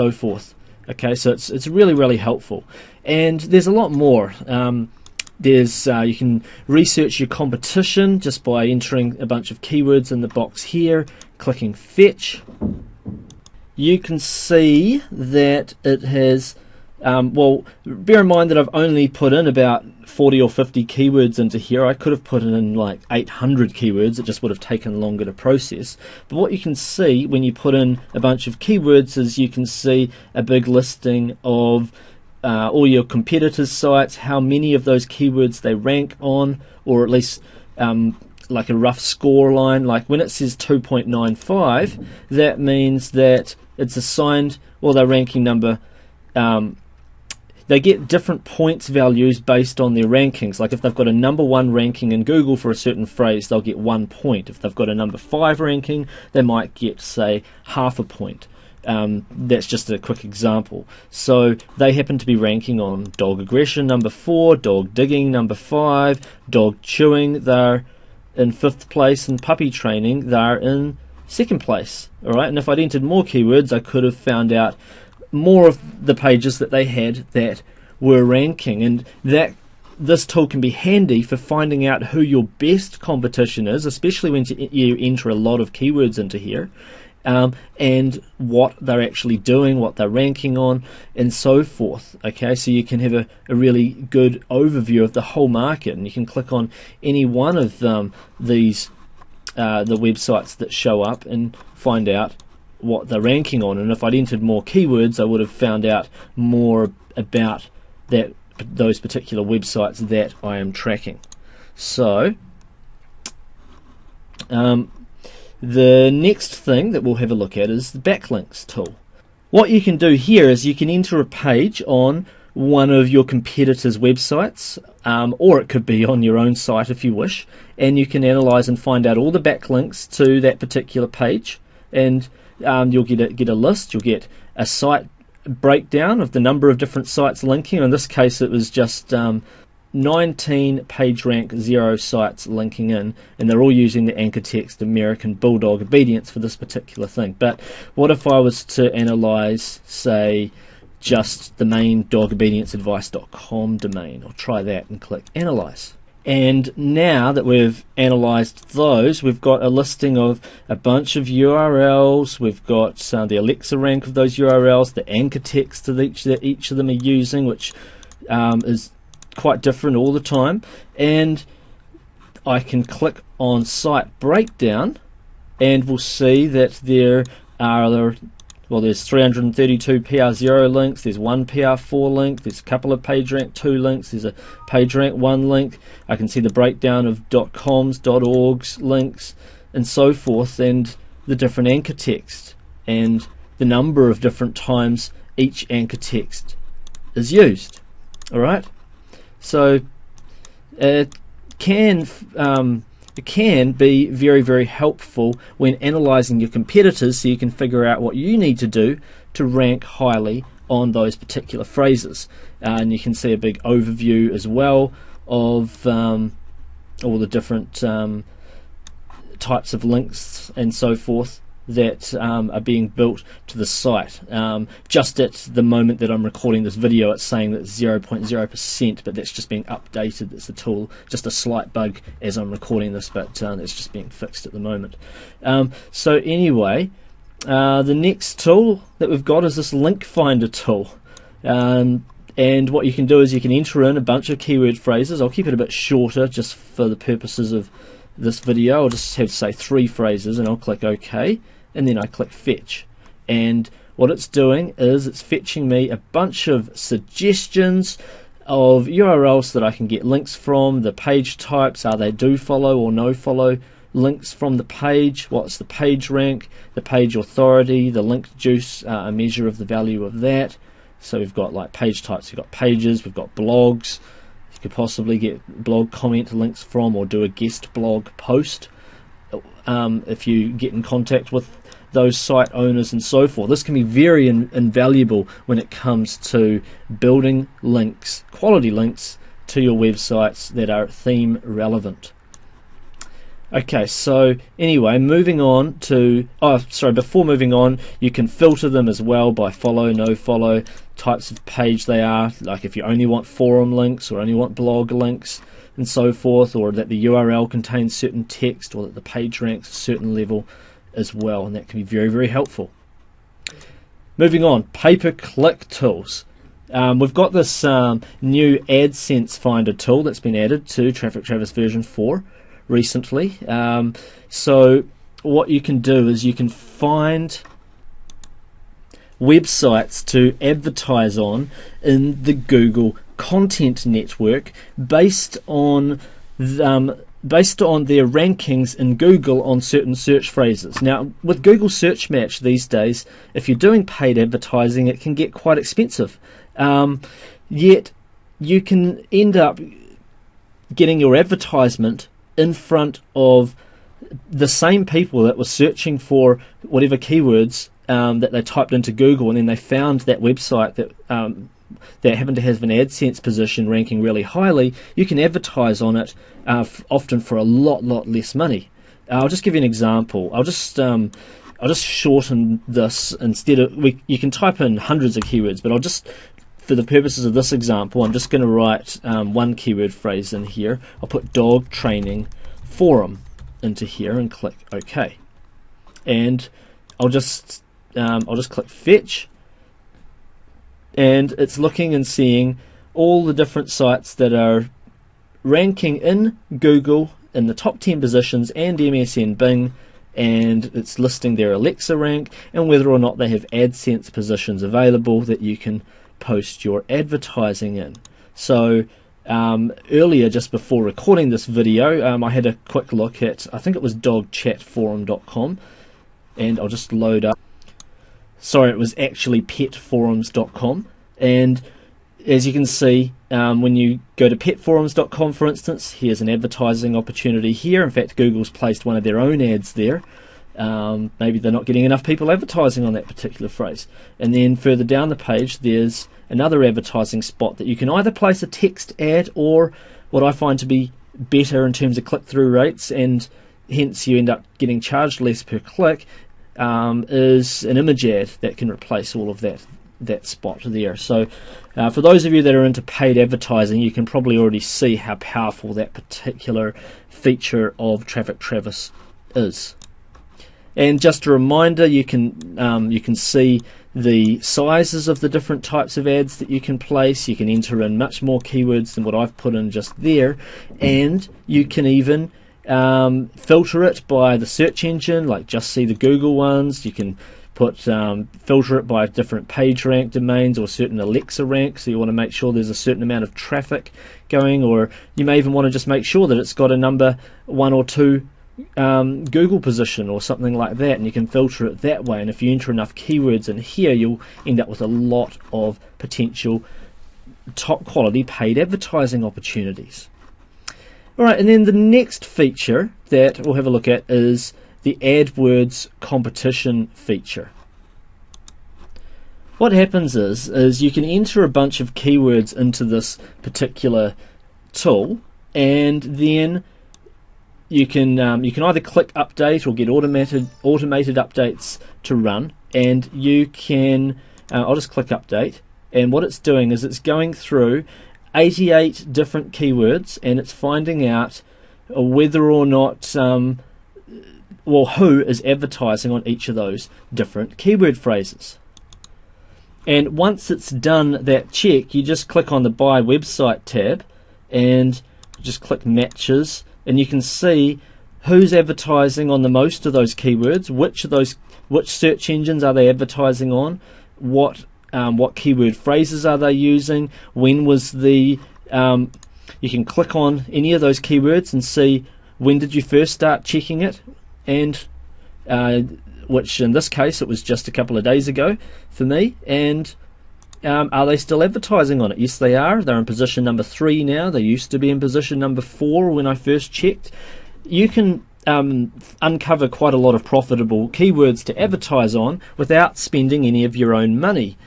so forth. Okay, so it's really helpful, and there's a lot more. There's you can research your competition just by entering a bunch of keywords in the box here, clicking fetch. You can see that it has well, bear in mind that I've only put in about 40 or 50 keywords into here. I could have put in like 800 keywords. It just would have taken longer to process. But what you can see when you put in a bunch of keywords is you can see a big listing of all your competitors' sites, how many of those keywords they rank on, or at least like a rough score line. Like when it says 2.95, that means that it's assigned, well, their ranking number. They get different points values based on their rankings. Like if they've got a #1 ranking in Google for a certain phrase, they'll get 1 point. If they've got a #5 ranking, they might get, say, half a point. That's just a quick example. So they happen to be ranking on dog aggression #4, dog digging #5, dog chewing, they're in 5th place, and puppy training, they're in 2nd place. Alright, and if I'd entered more keywords, I could have found out more of the pages that they had that were ranking, and that this tool can be handy for finding out who your best competition is, especially when you enter a lot of keywords into here, and what they're actually doing, what they're ranking on, and so forth. Okay, so you can have a really good overview of the whole market, and you can click on any one of these the websites that show up and find out what they're ranking on. And if I'd entered more keywords, I would have found out more about those particular websites that I am tracking. So the next thing that we'll have a look at is the backlinks tool. What you can do here is you can enter a page on one of your competitors' websites, or it could be on your own site if you wish, and you can analyze and find out all the backlinks to that particular page, and you'll get a list. You'll get a site breakdown of the number of different sites linking. In this case, it was just 19 PageRank 0 sites linking in, and they're all using the anchor text American Bulldog Obedience for this particular thing. But what if I was to analyze, say, just the main dogobedienceadvice.com domain? I'll try that and click analyze. And now that we've analyzed those, we've got a listing of a bunch of URLs. We've got the Alexa rank of those URLs, the anchor text that each of them are using, which is quite different all the time. And I can click on site breakdown, and we'll see that there are, well, there's 332 PR0 links, there's 1 PR4 link, there's a couple of PageRank 2 links, there's a PageRank 1 link. I can see the breakdown of .coms, .orgs links, and so forth, and the different anchor text, and the number of different times each anchor text is used. Alright? So it can be very helpful when analyzing your competitors, so you can figure out what you need to do to rank highly on those particular phrases. And you can see a big overview as well of all the different types of links and so forth that are being built to the site. Just at the moment that I'm recording this video, it's saying that 0.0%, but that's just being updated. It's the tool, just a slight bug as I'm recording this, but it's just being fixed at the moment. So anyway, the next tool that we've got is this link finder tool. And what you can do is you can enter in a bunch of keyword phrases. I'll keep it a bit shorter just for the purposes of this video. I'll just have, say, 3 phrases, and I'll click OK, and then I click fetch. And what it's doing is it's fetching me a bunch of suggestions of URLs that I can get links from, the page types, are they do follow or no follow links from the page, what's the page rank, the page authority, the link juice, a measure of the value of that. So we've got like page types, we've got pages, we've got blogs. You could possibly get blog comment links from, or do a guest blog post if you get in contact with those site owners and so forth. This can be very invaluable when it comes to building links, quality links to your websites that are theme relevant. Okay, so anyway, moving on to, before moving on, you can filter them as well by follow, no follow, types of page they are, like if you only want forum links or only want blog links and so forth, or that the URL contains certain text, or that the page ranks a certain level as well, and that can be very, very helpful. Moving on, pay-per-click tools. We've got this new AdSense Finder tool that's been added to Traffic Travis version 4 recently. So what you can do is you can find websites to advertise on in the Google Content Network based on their rankings in Google on certain search phrases. Now, with Google Search Match these days, if you're doing paid advertising, it can get quite expensive. Yet you can end up getting your advertisement in front of the same people that were searching for whatever keywords that they typed into Google, and then they found that website that happened to have an AdSense position ranking really highly. You can advertise on it often for a lot less money. I'll just give you an example. I'll just shorten this. Instead of you can type in hundreds of keywords, but I'll just, for the purposes of this example, I'm just going to write one keyword phrase in here. I'll put dog training forum into here and click OK. And I'll just click fetch, and it's looking and seeing all the different sites that are ranking in Google in the top 10 positions and MSN Bing, and it's listing their Alexa rank and whether or not they have AdSense positions available that you can post your advertising in. So earlier, just before recording this video, I had a quick look at, I think it was dogchatforum.com, and I'll just load up. Sorry, it was actually petforums.com, and as you can see, when you go to petforums.com, for instance, here's an advertising opportunity here. In fact, Google's placed one of their own ads there. Maybe they're not getting enough people advertising on that particular phrase. And then further down the page, there's another advertising spot that you can either place a text ad, or what I find to be better in terms of click-through rates, and hence you end up getting charged less per click, is an image ad that can replace all of that spot there. So for those of you that are into paid advertising, you can probably already see how powerful that particular feature of Traffic Travis is. And just a reminder, you can see the sizes of the different types of ads that you can place. You can enter in much more keywords than what I've put in just there, and you can even filter it by the search engine, like just see the Google ones. You can put filter it by different page rank domains or certain Alexa ranks, so you want to make sure there's a certain amount of traffic going, or you may even want to just make sure that it's got a number 1 or 2 Google position or something like that, and you can filter it that way. And if you enter enough keywords in here, you'll end up with a lot of potential top quality paid advertising opportunities. Alright, and then the next feature that we'll have a look at is the AdWords competition feature. What happens is you can enter a bunch of keywords into this particular tool, and then you can either click update or get automated updates to run, and you can I'll just click update, and what it's doing is it's going through 88 different keywords, and it's finding out whether or not who is advertising on each of those different keyword phrases. And once it's done that check, you just click on the Buy Website tab and just click Matches, and you can see who's advertising on the most of those keywords, which search engines are they advertising on, what keyword phrases are they using, when was the you can click on any of those keywords and see when did you first start checking it, and which in this case it was just a couple of days ago for me, and are they still advertising on it? Yes, they are. They're in position number 3 now. They used to be in position number 4 when I first checked. You can uncover quite a lot of profitable keywords to advertise on without spending any of your own money,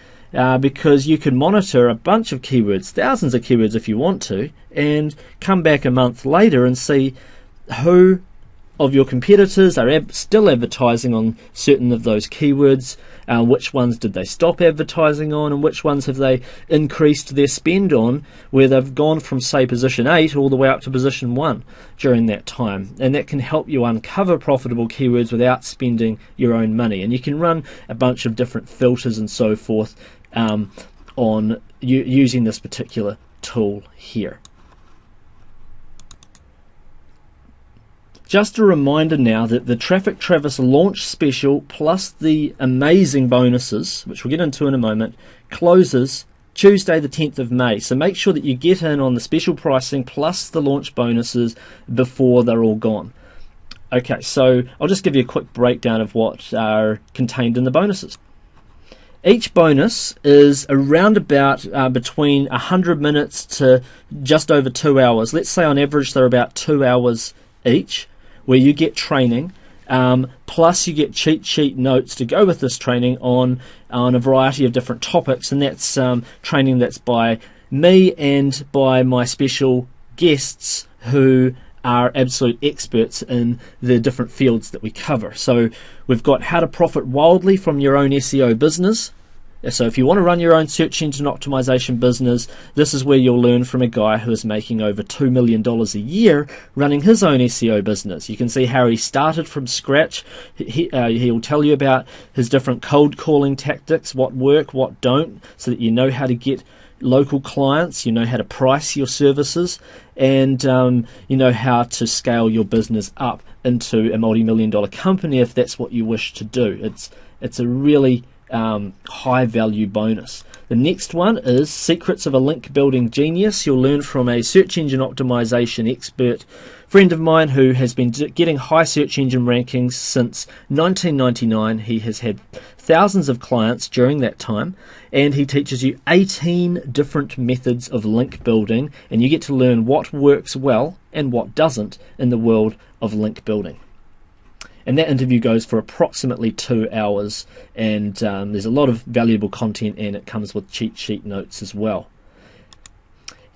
because you can monitor a bunch of keywords, thousands of keywords if you want to, and come back a month later and see who of your competitors are still advertising on certain of those keywords. Which ones did they stop advertising on, and which ones have they increased their spend on, where they've gone from, say, position 8 all the way up to position 1 during that time. And that can help you uncover profitable keywords without spending your own money. And you can run a bunch of different filters and so forth on using this particular tool here. Just a reminder now that the Traffic Travis launch special plus the amazing bonuses, which we'll get into in a moment, closes Tuesday the 10th of May. So make sure that you get in on the special pricing plus the launch bonuses before they're all gone. Okay, so I'll just give you a quick breakdown of what are contained in the bonuses. Each bonus is around about between 100 minutes to just over 2 hours. Let's say on average they're about 2 hours each, where you get training, plus you get cheat sheet notes to go with this training on a variety of different topics, and that's training that's by me and by my special guests who are absolute experts in the different fields that we cover. So we've got how to profit wildly from your own SEO business. So if you want to run your own search engine optimization business, this is where you'll learn from a guy who is making over $2 million a year running his own SEO business. You can see how he started from scratch. He'll tell you about his different cold calling tactics, what work, what don't, so that you know how to get local clients, you know how to price your services, and you know how to scale your business up into a multi-million-dollar company if that's what you wish to do. It's a really high value bonus. The next one is Secrets of a Link Building Genius. You'll learn from a search engine optimization expert friend of mine who has been getting high search engine rankings since 1999. He has had thousands of clients during that time, and he teaches you 18 different methods of link building, and you get to learn what works well and what doesn't in the world of link building. And that interview goes for approximately 2 hours, and there's a lot of valuable content, and it comes with cheat sheet notes as well.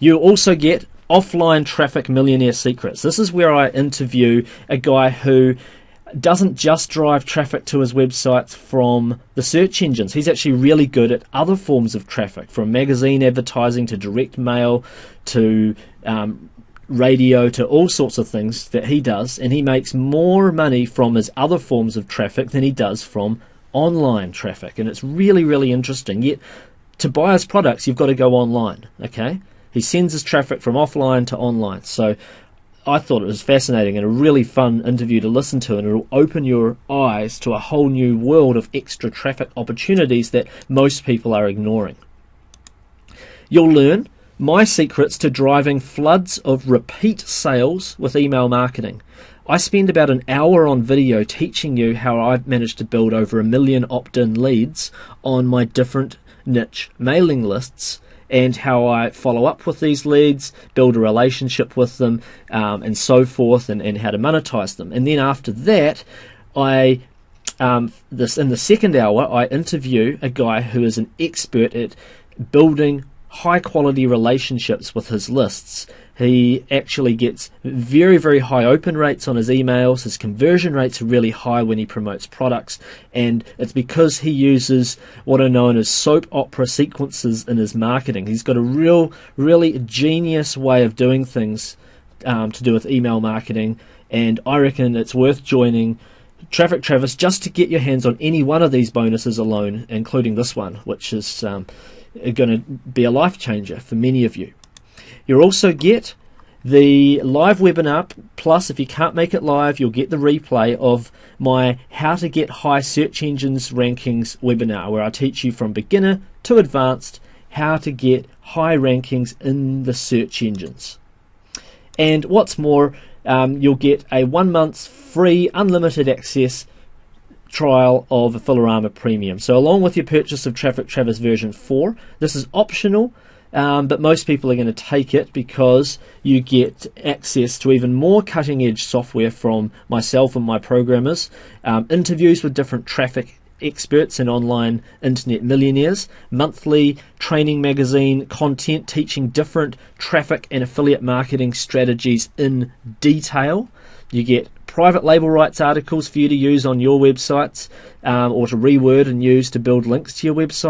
You also get Offline Traffic Millionaire Secrets. This is where I interview a guy who doesn't just drive traffic to his websites from the search engines. He's actually really good at other forms of traffic, from magazine advertising to direct mail to radio, to all sorts of things that he does, and he makes more money from his other forms of traffic than he does from online traffic. And it's really, really interesting. Yet to buy his products, you've got to go online. Okay, he sends his traffic from offline to online. So I thought it was fascinating and a really fun interview to listen to, and it'll open your eyes to a whole new world of extra traffic opportunities that most people are ignoring. You'll learn my secrets to driving floods of repeat sales with email marketing. I spend about an hour on video teaching you how I've managed to build over 1 million opt-in leads on my different niche mailing lists, and how I follow up with these leads, build a relationship with them, and so forth, and how to monetize them. And then after that, in the second hour, I interview a guy who is an expert at building high quality relationships with his lists. He actually gets very, very high open rates on his emails. His conversion rates are really high when he promotes products, and it's because he uses what are known as soap opera sequences in his marketing. He's got a really genius way of doing things to do with email marketing, and I reckon it's worth joining Traffic Travis just to get your hands on any one of these bonuses alone, including this one, which is going to be a life changer for many of you. You'll also get the live webinar, plus if you can't make it live, you'll get the replay of my How to Get High Search Engines Rankings webinar, where I teach you from beginner to advanced how to get high rankings in the search engines. And what's more, you'll get a 1 month free unlimited access trial of Affiliarama Premium. So along with your purchase of Traffic Travis version 4, this is optional, but most people are going to take it because you get access to even more cutting edge software from myself and my programmers, interviews with different traffic experts and online internet millionaires, monthly training magazine content teaching different traffic and affiliate marketing strategies in detail. You get private label rights articles for you to use on your websites, or to reword and use to build links to your website.